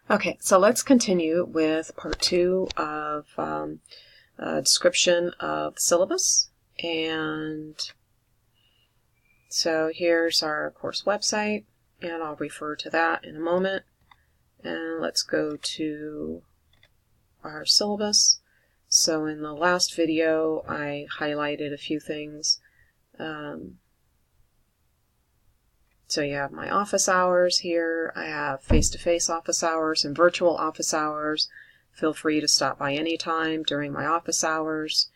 Okay, so let's continue with part 2 of a description of the syllabus. And so here's our course website, and I'll refer to that in a moment. And let's go to our syllabus. So in the last video, I highlighted a few things. So you have my office hours here. I have face-to-face office hours and virtual office hours. Feel free to stop by anytime during my office hours,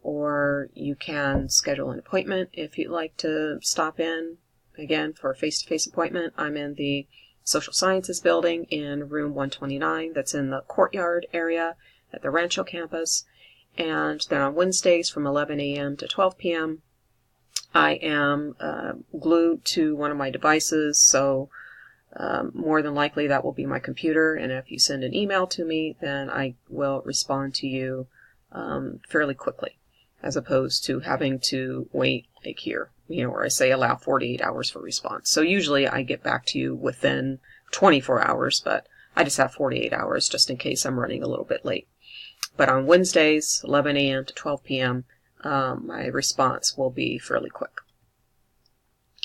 or you can schedule an appointment if you'd like to stop in, again, for a face-to-face appointment. I'm in the Social Sciences building in room 129. That's in the courtyard area at the Rancho campus. And then on Wednesdays from 11 a.m. to 12 p.m., I am glued to one of my devices, so more than likely that will be my computer, and if you send an email to me, then I will respond to you fairly quickly, as opposed to having to wait like here, where I say allow 48 hours for response. So usually I get back to you within 24 hours, but I just have 48 hours just in case I'm running a little bit late. But on Wednesdays, 11 a.m. to 12 p.m., my response will be fairly quick.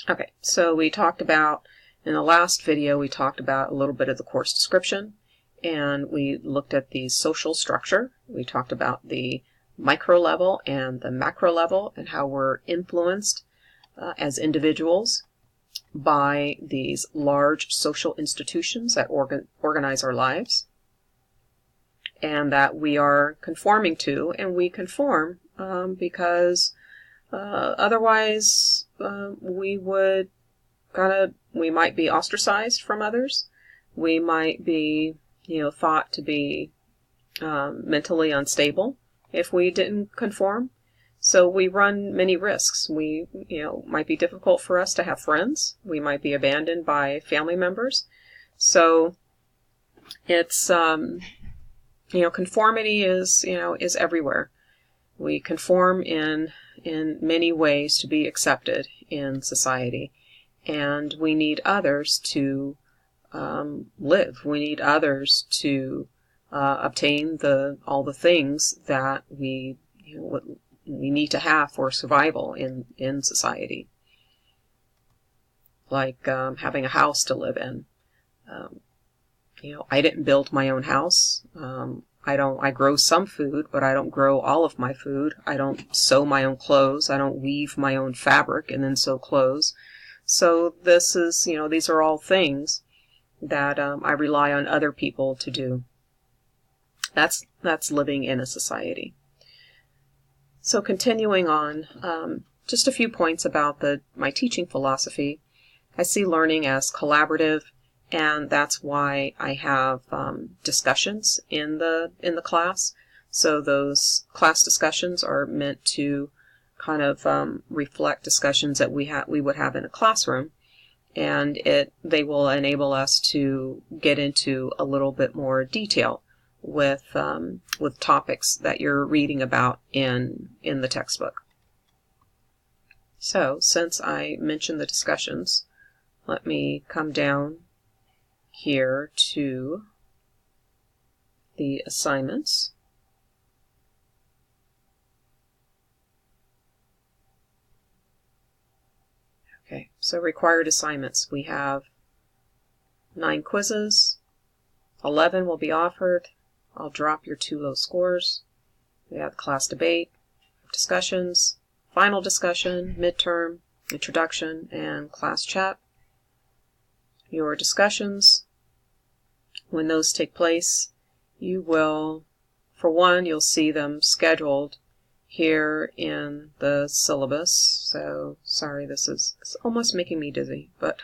Okay, so we talked about, in the last video, we talked about a little bit of the course description, and we looked at the social structure. We talked about the micro level and the macro level and how we're influenced as individuals by these large social institutions that organize our lives, and that we are conforming to, and we conform because otherwise we might be ostracized from others. We might be, thought to be mentally unstable if we didn't conform. So we run many risks. We, might be difficult for us to have friends. We might be abandoned by family members. So it's, conformity is everywhere. We conform in many ways to be accepted in society, and we need others to live. We need others to obtain all the things that we need to have for survival in society, like having a house to live in. I didn't build my own house. I grow some food, but I don't grow all of my food. I don't sew my own clothes. I don't weave my own fabric and then sew clothes. So this is, these are all things that I rely on other people to do. That's living in a society. So continuing on, just a few points about my teaching philosophy. I see learning as collaborative, and that's why I have discussions in the class. So those class discussions are meant to kind of reflect discussions that we would have in a classroom, and they will enable us to get into a little bit more detail with topics that you're reading about in the textbook. So since I mentioned the discussions, let me come down here to the assignments. Okay, so required assignments. We have 9 quizzes. 11 will be offered. I'll drop your 2 low scores. We have class debate, discussions, final discussion, midterm, introduction, and class chat. Your discussions, when those take place, you will, for one, you'll see them scheduled here in the syllabus. So, sorry, it's almost making me dizzy, but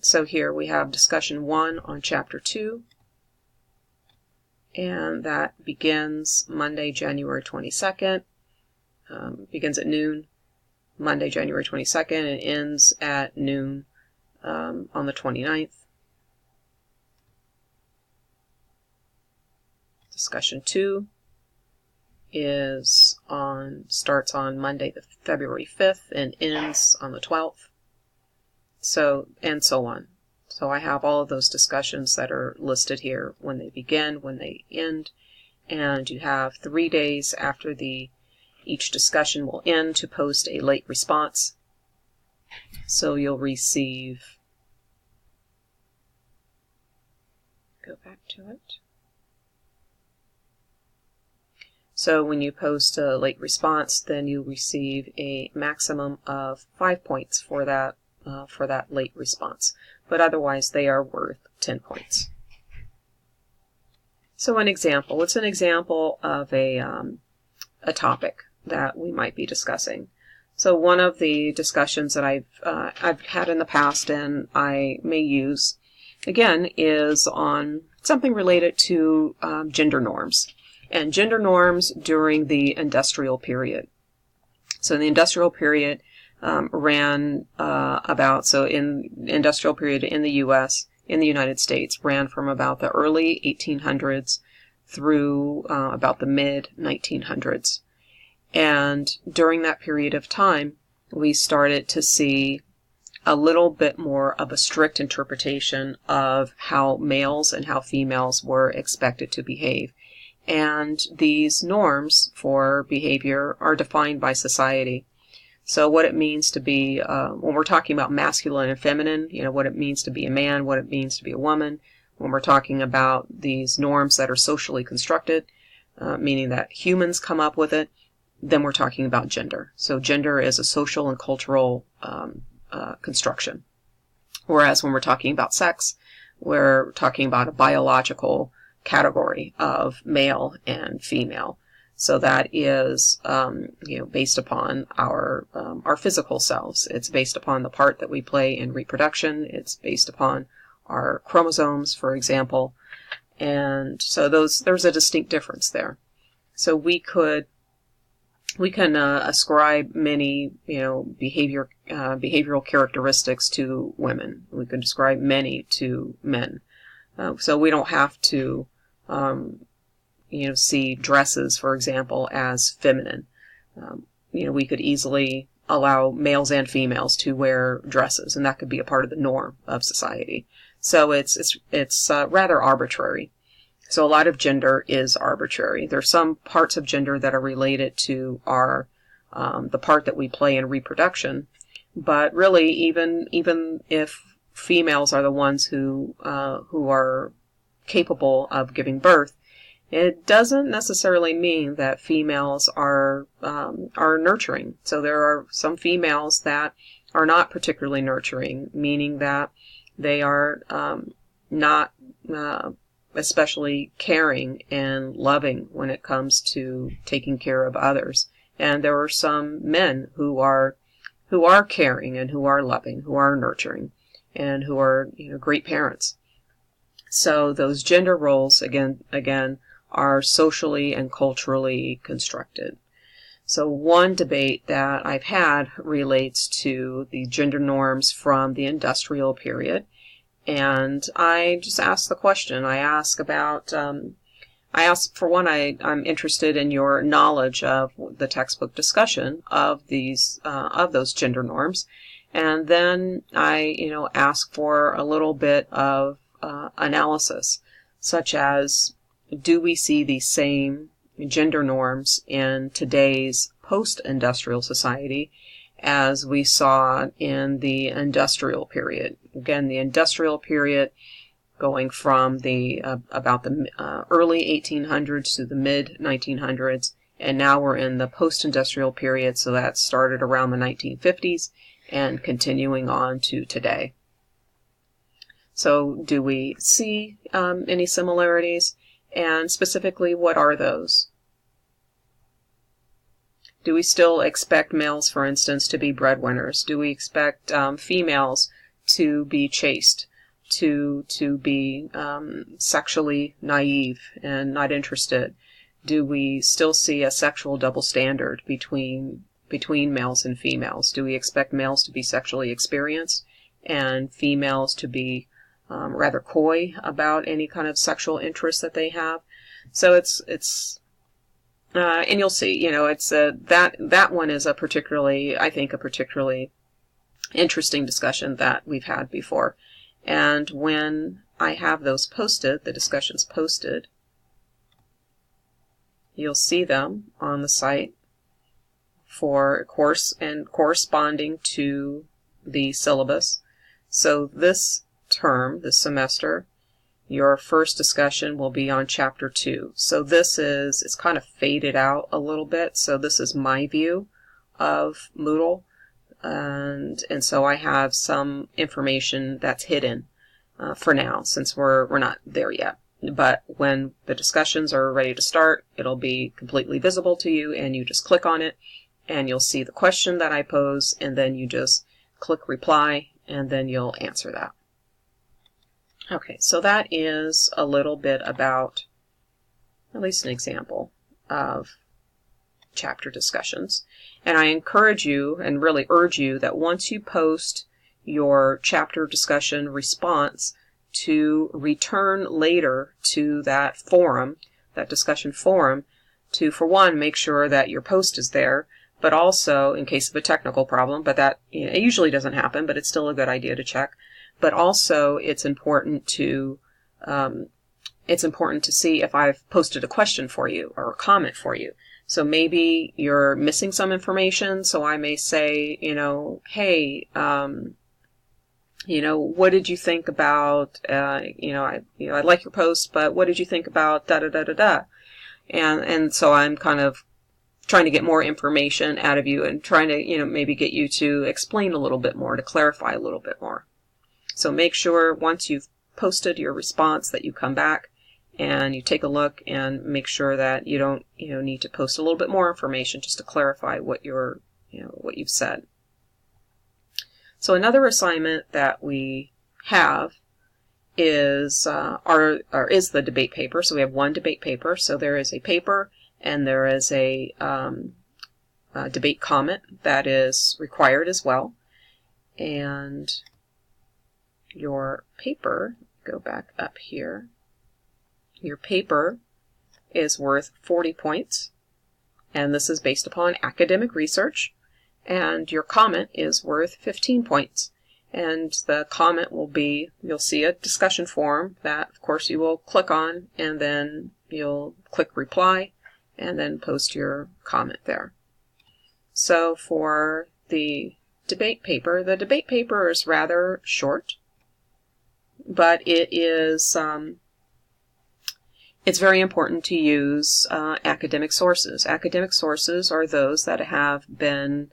so here we have discussion 1 on chapter 2, and that begins Monday, January 22nd, begins at noon, Monday, January 22nd, and ends at noon on the 29th. Discussion 2 starts on Monday, February 5th, and ends on the 12th. So, and so on. So I have all of those discussions that are listed here, when they begin, when they end, and you have 3 days after each discussion will end to post a late response. So you'll receive, go back to it. So when you post a late response, then you receive a maximum of 5 points for that late response. But otherwise, they are worth 10 points. So an example. It's an example of a topic that we might be discussing. So one of the discussions that I've had in the past and I may use again is on something related to gender norms. And gender norms during the industrial period. So the industrial period ran in industrial period in the U.S., in the United States, ran from about the early 1800s through about the mid-1900s. And during that period of time, we started to see a little bit more of a strict interpretation of how males and how females were expected to behave. And these norms for behavior are defined by society. So what it means to be, when we're talking about masculine and feminine, what it means to be a man, what it means to be a woman. When we're talking about these norms that are socially constructed, meaning that humans come up with it, then we're talking about gender. So gender is a social and cultural construction. Whereas when we're talking about sex, we're talking about a biological category of male and female. So that is, based upon our physical selves. It's based upon the part that we play in reproduction. It's based upon our chromosomes, for example. And so there's a distinct difference there. So we can ascribe many, behavioral characteristics to women. We could ascribe many to men. So we don't have to, see dresses, for example, as feminine. We could easily allow males and females to wear dresses, and that could be a part of the norm of society. So it's rather arbitrary. So a lot of gender is arbitrary. There's some parts of gender that are related to our the part that we play in reproduction, but really, even if females are the ones who are capable of giving birth, it doesn't necessarily mean that females are nurturing. So there are some females that are not particularly nurturing, meaning that they are not especially caring and loving when it comes to taking care of others. And there are some men who are caring and who are loving, who are nurturing, and who are great parents. So those gender roles again are socially and culturally constructed. So one debate that I've had relates to the gender norms from the industrial period. And I just asked the question. I asked, for one, I'm interested in your knowledge of the textbook discussion of those gender norms. And then I, ask for a little bit of analysis, such as, do we see the same gender norms in today's post-industrial society as we saw in the industrial period? Again, the industrial period going from about the early 1800s to the mid-1900s, and now we're in the post-industrial period, so that started around the 1950s and continuing on to today. So do we see any similarities? And specifically, what are those? Do we still expect males, for instance, to be breadwinners? Do we expect females to be chaste, to be sexually naive and not interested? Do we still see a sexual double standard between males and females? Do we expect males to be sexually experienced and females to be rather coy about any kind of sexual interest that they have? So it's and you'll see, it's that one is a particularly interesting discussion that we've had before. And when I have those posted, the discussions posted, you'll see them on the site for course and corresponding to the syllabus. So this term, this semester, your first discussion will be on Chapter 2. So it's kind of faded out a little bit. So this is my view of Moodle. And so I have some information that's hidden for now, since we're not there yet. But when the discussions are ready to start, it'll be completely visible to you, and you just click on it, and you'll see the question that I pose, and then you just click reply, and then you'll answer that. Okay, so that is a little bit about, at least an example of chapter discussions. And I encourage you and really urge you that once you post your chapter discussion response, to return later to that forum, that discussion forum, to, for one, make sure that your post is there, but also, in case of a technical problem, but that it usually doesn't happen, but it's still a good idea to check. But also, it's important to see if I've posted a question for you or a comment for you. So maybe you're missing some information, so I may say, hey, what did you think about, I like your post, but what did you think about da-da-da-da-da? And so I'm kind of trying to get more information out of you and trying to, maybe get you to explain a little bit more, to clarify a little bit more. So make sure once you've posted your response that you come back and you take a look and make sure that you don't, need to post a little bit more information just to clarify what what you've said. So another assignment that we have is the debate paper. So we have one debate paper. So there is a paper and there is a debate comment that is required as well. And your paper, go back up here, your paper is worth 40 points. And this is based upon academic research. And your comment is worth 15 points. And the comment will be, you'll see a discussion forum that, of course, you will click on, and then you'll click reply, and then post your comment there. So for the debate paper is rather short, but it is, it's very important to use academic sources. Academic sources are those that have been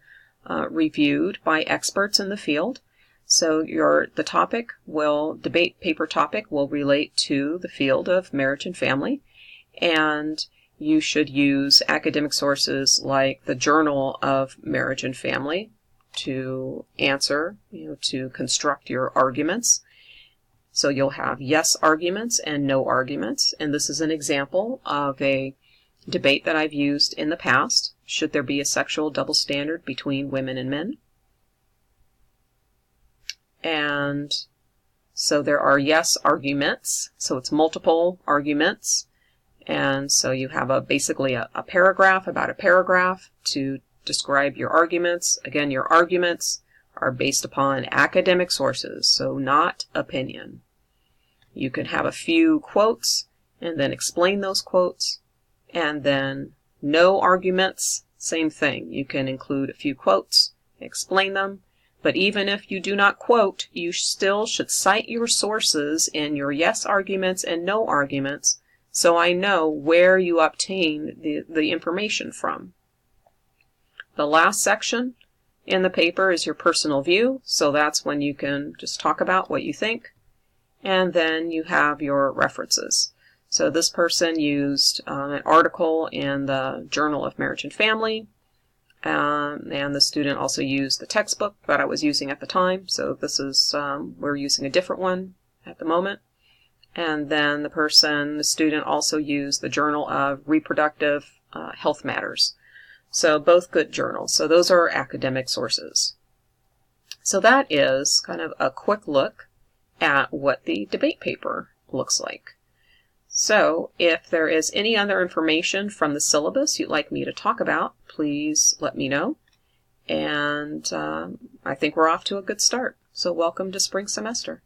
reviewed by experts in the field. So the debate paper topic will relate to the field of marriage and family, and you should use academic sources like the Journal of Marriage and Family to answer, to construct your arguments. So you'll have yes arguments and no arguments, and this is an example of a debate that I've used in the past. Should there be a sexual double standard between women and men? And so there are yes arguments, so it's multiple arguments. And so you have basically a paragraph about a paragraph to describe your arguments. Again, your arguments are based upon academic sources, so not opinion. You can have a few quotes and then explain those quotes. And then no arguments, same thing. You can include a few quotes, explain them. But even if you do not quote, you still should cite your sources in your yes arguments and no arguments, so I know where you obtain the information from. The last section in the paper is your personal view, so that's when you can just talk about what you think. And then you have your references. So this person used an article in the Journal of Marriage and Family, and the student also used the textbook that I was using at the time. So this is, we're using a different one at the moment. And then the student also used the Journal of Reproductive Health Matters. So both good journals. So those are academic sources. So that is kind of a quick look at what the debate paper looks like. So if there is any other information from the syllabus you'd like me to talk about, please let me know. And I think we're off to a good start. So welcome to spring semester.